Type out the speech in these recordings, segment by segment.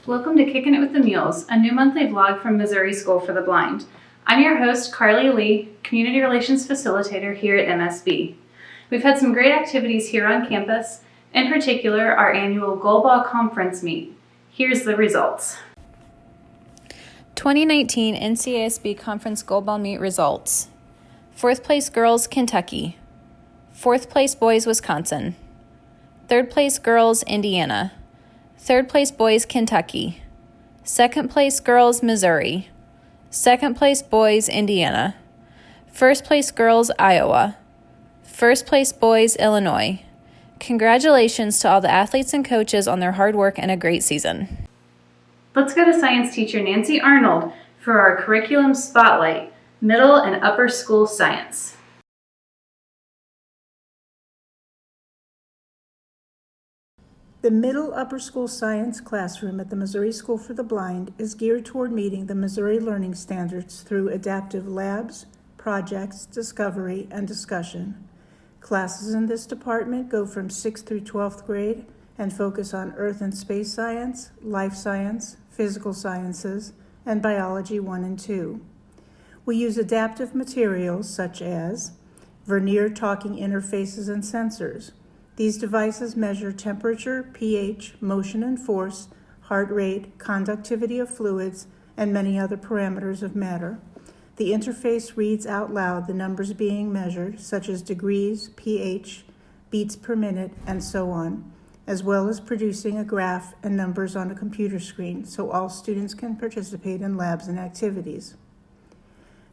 Welcome to Kickin' It with the Mules, a new monthly vlog from Missouri School for the Blind. I'm your host, Carly Lee, Community Relations Facilitator here at MSB. We've had some great activities here on campus, in particular our annual goalball conference meet. Here's the results. 2019 NCASB Conference Goalball Meet results. 4th place girls, Kentucky. 4th place boys, Wisconsin. 3rd place girls, Indiana. 3rd place boys, Kentucky. 2nd place girls, Missouri. 2nd place boys, Indiana. 1st place girls, Iowa. 1st place boys, Illinois. Congratulations to all the athletes and coaches on their hard work and a great season. Let's go to science teacher Nancy Arnold for our curriculum spotlight, middle and upper school science. The middle upper school science classroom at the Missouri School for the Blind is geared toward meeting the Missouri learning standards through adaptive labs, projects, discovery, and discussion. Classes in this department go from 6th through 12th grade and focus on earth and space science, life science, physical sciences, and biology 1 and 2. We use adaptive materials such as vernier talking interfaces and sensors. These devices measure temperature, pH, motion and force, heart rate, conductivity of fluids, and many other parameters of matter. The interface reads out loud the numbers being measured, such as degrees, pH, beats per minute, and so on, as well as producing a graph and numbers on a computer screen so all students can participate in labs and activities.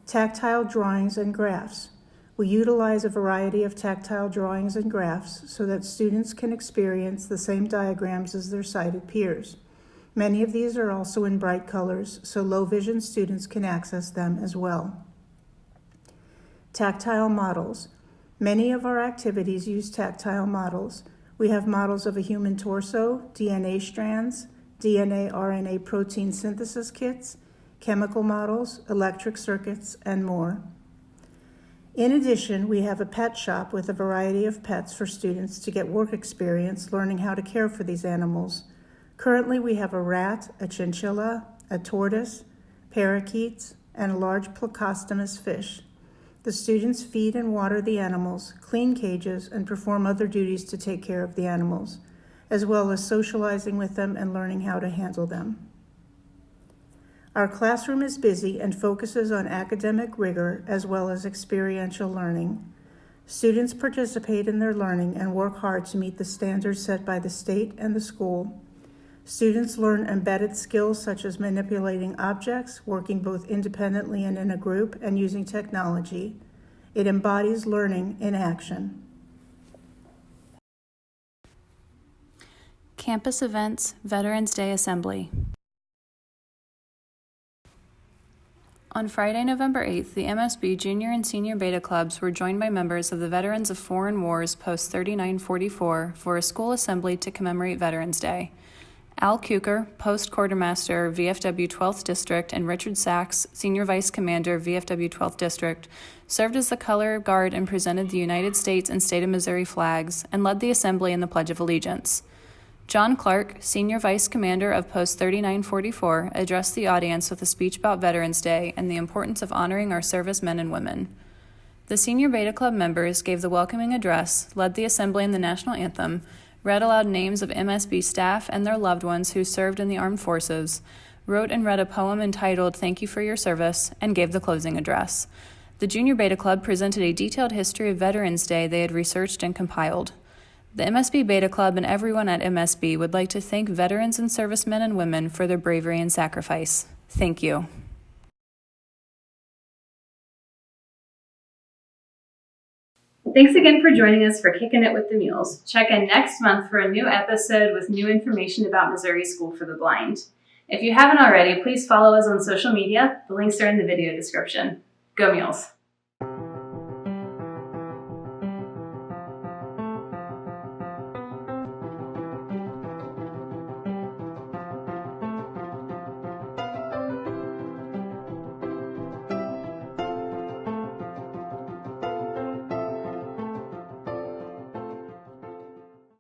Tactile drawings and graphs. We utilize a variety of tactile drawings and graphs so that students can experience the same diagrams as their sighted peers. Many of these are also in bright colors, so low vision students can access them as well. Tactile models. Many of our activities use tactile models. We have models of a human torso, DNA strands, DNA, RNA protein synthesis kits, chemical models, electric circuits, and more. In addition, we have a pet shop with a variety of pets for students to get work experience learning how to care for these animals. Currently, we have a rat, a chinchilla, a tortoise, parakeets, and a large plecostomus fish. The students feed and water the animals, clean cages, and perform other duties to take care of the animals, as well as socializing with them and learning how to handle them. Our classroom is busy and focuses on academic rigor as well as experiential learning. Students participate in their learning and work hard to meet the standards set by the state and the school. Students learn embedded skills such as manipulating objects, working both independently and in a group, and using technology. It embodies learning in action. Campus events, Veterans Day Assembly. On Friday, November 8th, the MSB Junior and Senior Beta Clubs were joined by members of the Veterans of Foreign Wars Post 3944 for a school assembly to commemorate Veterans Day. Al Kuker, Post Quartermaster, VFW 12th District, and Richard Sachs, Senior Vice Commander, VFW 12th District, served as the color guard and presented the United States and State of Missouri flags and led the assembly in the Pledge of Allegiance. John Clark, Senior Vice Commander of Post 3944, addressed the audience with a speech about Veterans Day and the importance of honoring our servicemen and women. The Senior Beta Club members gave the welcoming address, led the assembly in the national anthem, read aloud names of MSB staff and their loved ones who served in the armed forces, wrote and read a poem entitled Thank You for Your Service, and gave the closing address. The Junior Beta Club presented a detailed history of Veterans Day they had researched and compiled. The MSB Beta Club and everyone at MSB would like to thank veterans and servicemen and women for their bravery and sacrifice. Thank you. Thanks again for joining us for Kickin' It with the Mules. Check in next month for a new episode with new information about Missouri School for the Blind. If you haven't already, please follow us on social media. The links are in the video description. Go Mules!